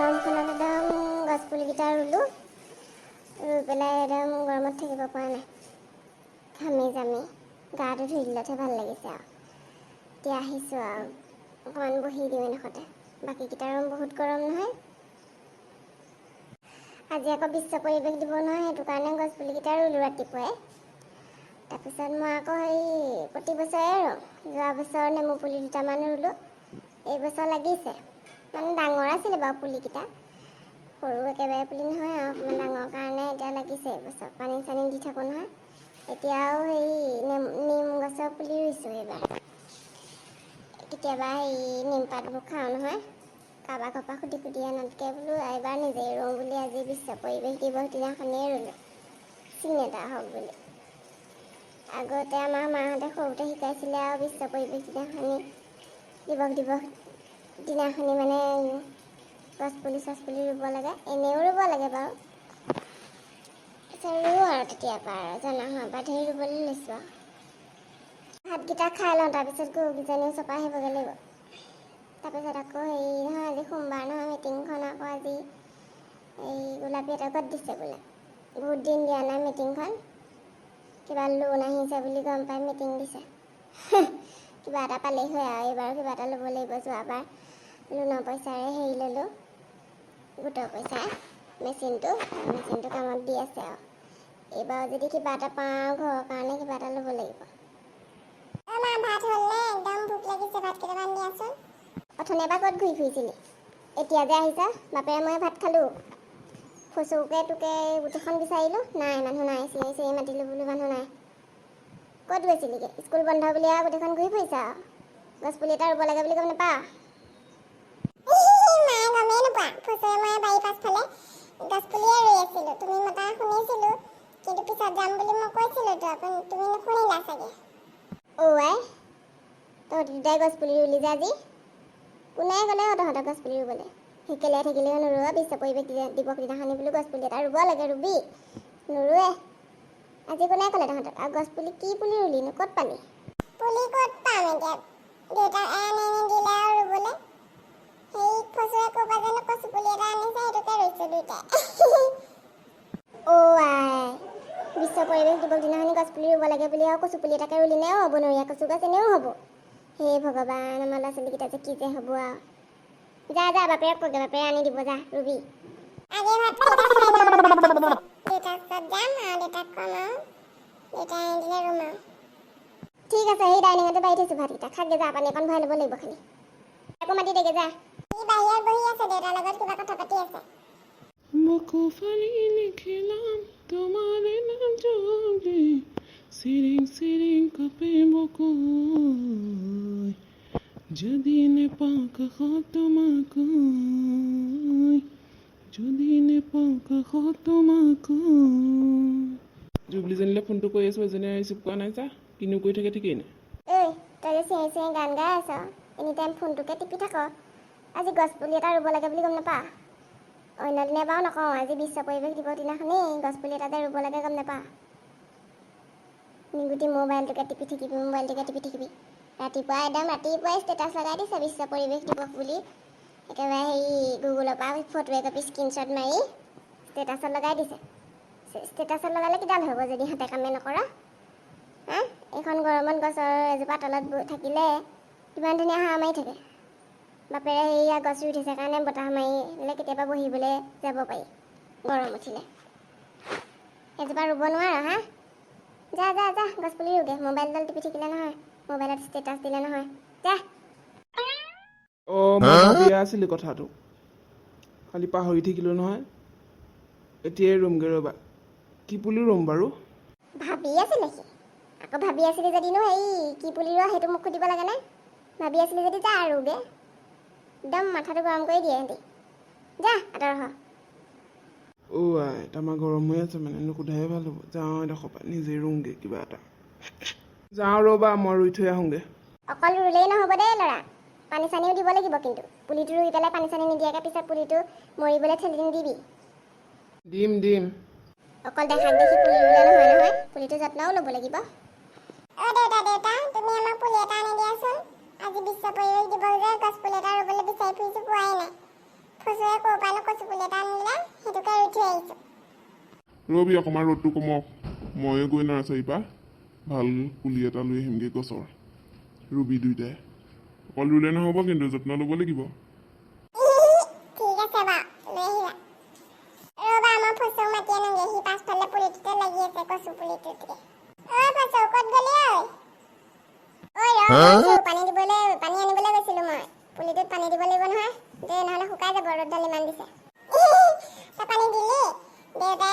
গৰমখনত একদম গছপুলিকেইটা ৰুলোঁ, ৰুই পেলাই একদম গৰমত থাকিব পৰা নাই, ঘামি জামি গাটো ধুই দিলতহে ভাল লাগিছে আৰু। এতিয়া আহিছোঁ আৰু অকণমান বহি দিওঁ এনেষতে, বাকীকেইটা ৰুম বহুত গৰম নহয়। আজি আকৌ বিশ্ব পৰিৱেশ দিৱস নহয়, সেইটো কাৰণে গছপুলিকেইটা ৰুলোঁ ৰাতিপুৱাই। তাৰপিছত মই আকৌ প্ৰতি বছৰে ৰুওঁ, যোৱা বছৰ নেমু পুলি 2টামান ৰুলোঁ, এইবছৰ লাগিছে। মানে ডাঙৰ আছিলে বাৰু পুলিকেইটা, সৰু একেবাৰে পুলি নহয় আৰু অকণমান ডাঙৰ কাৰণে এতিয়া লাগিছে এইবছৰ। পানী চানী দি থাকোঁ নহয়। এতিয়াও নিম গছৰ পুলি ৰুইছোঁ এইবাৰ। কেতিয়াবা নিমপাতবোৰ খাওঁ নহয়, কাৰোবাৰ ঘৰৰ পৰা সুধি আনাতকৈ বোলো এইবাৰ নিজেই ৰুওঁ বুলি আজি বিশ্ব পৰিৱেশ দিৱস দিনাখনেই ৰুলোঁ, চিন এটা হওক বুলি। আগতে আমাৰ মাহঁতে সৰুতে শিকাইছিলে আৰু বিশ্ব পৰিৱেশ দিৱস দিনাখনি মানে গছপুলি ৰুব লাগে, এনেও ৰুব লাগে বাৰু। তাৰপিছত ৰুওঁ আৰু তেতিয়াৰ পৰা আৰু জনা হোৱাৰ পৰা ধৰি ৰুবলৈ লৈছোঁ আৰু। ভাতকেইটা খাই লওঁ, তাৰপিছত গৰুকেইজনীও চপাই আহিবগৈ লাগিব। তাৰপিছত আকৌ নহয়, আজি সোমবাৰ নহয়, মিটিংখন আকৌ আজি গোলাপীহঁতৰ ঘৰত দিছে বোলে। বহুত দিন দিয়া নাই মিটিংখন, কিবা লোন আহিছে বুলি গম পাই মিটিং দিছে। কিবা এটা পালেই হয় আৰু, এইবাৰো কিবা এটা ল'ব লাগিব। যোৱাবাৰ লোনৰ পইচাৰে ল'লোঁ, গোটৰ পইচাৰে মেচিনটো কামত দি আছে আৰু। এইবাৰ যদি কিবা এটা পাওঁ, ঘৰৰ কাৰণে কিবা এটা ল'ব লাগিব। ভাত হ'ল নে? একদম ভোক লাগিছে, ভাত কেইটামান দিয়াচোন। অথনি এবাৰ ক'ত ঘূৰি ফুৰিছিলি? এতিয়া যে আহিছা? বাপেৰে মই ভাত খালোঁ। ফচৌকে তোকে গোটেইখন বিচাৰিলোঁ, নাই মানুহ নাই, চিঞৰি মাতিলোঁ বোলো মানুহ নাই। ক'ত গৈছিলিগৈ? স্কুল বন্ধ বুলি আৰু গোটেইখন ঘূৰি ফুৰিছা আৰু। গছপুলি এটা ৰুব লাগে বুলি গম নাপাৱ? মায়ে গমেই নোপোৱা, ফচৌৱে মই বাৰীৰ পাছফালে গছপুলিয়ে ৰুই আছিলোঁ। তুমি মতা শুনিছিলোঁ, কিন্তু পিছত যাম বুলি মই কৈছিলোঁতো, তুমি নুশুনিলা চাগে। আই, তহঁতি দুটাই গছপুলি ৰুলি যে আজি? কোনে ক'লে তহঁতক গছপুলি ৰুবলৈ? সেইকেলে থাকিলেও নোৰোৱা, বিশ্ব পৰিৱেশ দিৱস দিনাখনি বোলো গছপুলি এটা ৰুব লাগে, ৰুবি। নোৰোৱে। আজি কোনে ক'লে তহঁতক? আৰু গছপুলি কি পুলি ৰুলিনো? ক'ত পালি? পুলি ক'ত পাম এতিয়া? দেউতাই আনি দিলে আৰু ৰুবলৈ। ফচৌৱে ক'ৰ পৰা জানো কচু পুলি এটা আনিছে, সেইটোকে ৰুইছোঁ দুইটাই। আই, বিশ্ব পৰিৱেশ দিৱস দিনাখনি গছপুলি ৰুব লাগে বুলি আৰু কচু পুলি এটাকে ৰুলি নে? বনৰীয়া কচু গছ এনেও হ'ব। হে ভগৱান, আমাৰ ল'ৰা ছোৱালীকেইটা যে কি যে হ'ব আৰু। যা বাপেৰক কগে, বাপেৰে আনি দিব, যা ৰুবি। আগে ভাতকেইটা খাই লওঁ, দেউতাক ওচৰত যাম আৰু দেউতাক ক'ম আৰু দেউতাই আনি দিলে ৰুম আৰু। ঠিক আছে, সেই ডাইনিঙতে বাঢ়ি থৈছোঁ ভাতকেইটা, খাগে যা, পানী অকণ ভৰাই ল'ব লাগিব খালি। আকৌ মাতি দেগে যা। সি বাহিৰত বহি আছে, দেউতাৰ লগত কিবা কথা পাতি আছে। সিৰিং কপে বকুই যদি নে পাক জুবলিজনীলৈ ফোনটো কৰি আছোঁ, এজনীয়ে ৰিচিভ কৰা নাই যা, কিনো কৰি থাকে ঠিকেই নাই। তই যে চিঞৰি গান গাই আছ, এনি টাইম ফোনটোকে টিপি থাক। আজি গছপুলি এটা ৰুব লাগে বুলি গম নাপাৱ? অন্য দিনে বাৰু নকওঁ, আজি বিশ্ব পৰিৱেশ দিৱস দিনাখনি গছপুলি এটা যে ৰুব লাগে গম নাপাৱ? নিগুটি মোবাইলটোকে টিপি থাকিবি। ৰাতিপুৱাই ষ্টেটাছ লগাই দিছে বিশ্ব পৰিৱেশ দিৱস বুলি। একেবাৰে গুগলৰ পৰা ফটো একপি স্ক্ৰীনশ্বট মাৰি ষ্টেটাছত লগাই দিছে। ষ্টেটাছত লগালে কিডাল হ'ব যদি হাতে কামে নকৰা? এইখন গৰমত গছৰ এজোপা তলত থাকিলে কিমান ধুনীয়া হাৱা মাৰি থাকে। বাপেৰে গছ ৰুই থৈছে কাৰণে বতাহ মাৰিলে কেতিয়াবা বহিবলৈ যাব পাৰি গৰম উঠিলে। এজোপা ৰুব নোৱাৰ? যা গছপুলি ৰুগে। মোবাইলডাল টিপি থাকিলে নহয়, মোবাইলত ষ্টেটাছ দিলে নহয়, যা। মই ভাবিয়ে আছিলোঁ কথাটো, খালি পাহৰি থাকিলোঁ নহয়। এতিয়াই ৰুমগৈ ৰ'বা। কি পুলি ৰুম বাৰু? ভাবি আছিলে সি। আকৌ ভাবি আছিলি যদিনো কি পুলি ৰোৱা সেইটো মোক সুধিব লাগে নে? ভাবি আছিলি যদি যা ৰুগে। একদম মাথাটো গৰম কৰি দিয়ে সিহঁতি। যা আঁতৰ হ। আই, আমাৰ গৰম হৈ আছে মানে, নুসুধাহে ভাল হ'ব। যাওঁ এডোখৰ পৰা নিজে ৰুওঁগৈ কিবা এটা। যাওঁ ৰ'বা, মই ৰুই থৈ আহোঁগৈ। অকল ৰুলেই নহ'ব দেই ল'ৰা, পানী চানীও দিব লাগিব কিন্তু। পুলিটো ৰুই পেলাই পানী চানী নিদিয়াকৈ পিছত পুলিটো মৰিবলৈ ঠেলি নিদিবি। দিম। অকল দেখাক দেখি পুলি ৰুলে নহয়, পুলিটো যত্নও ল'ব লাগিব। দেউতা, তুমি আমাক পুলি এটা আনি দিয়াচোন। আজি বিশ্ব পৰিৱেশ দিৱস যে গছ পুলি এটা ৰুবলৈ বিচাৰি ফুৰিছোঁ, পোৱাই নাই। ফচুৱে দেউতাই ক'ৰ পৰানো কচু পুলি এটা আনিলে সেইটোকে ৰুই থৈ আহিছোঁ। ৰবি অকণমান ৰ'দটো কমক, ময়ে গৈ নাৰ্চাৰীৰ পৰা ভাল পুলি এটা লৈ আহিমগৈ গছৰ। ৰুবি দুইটাই, অকল ৰুলে নহ'ব কিন্তু যত্ন ল'ব লাগিব। ঠিক আছে বাৰু, লৈ আহিবা। ৰ'বা আমাৰ ফচৌ মাতি আনোগৈ, সি পাছফালে পুলিটোতে লাগি আছে কচু পুলিটোতে। ঐ ফচৌ ক'ত গ'লি ঐ? ঐ ৰ পানী আনিবলৈ গৈছিলোঁ মই। পুলিটোত পানী দিব লাগিব নহয়, দে নহ'লে শুকাই যাব, ৰ'দডাল ইমান দিছে। তই পানী দিলি? দেউতাই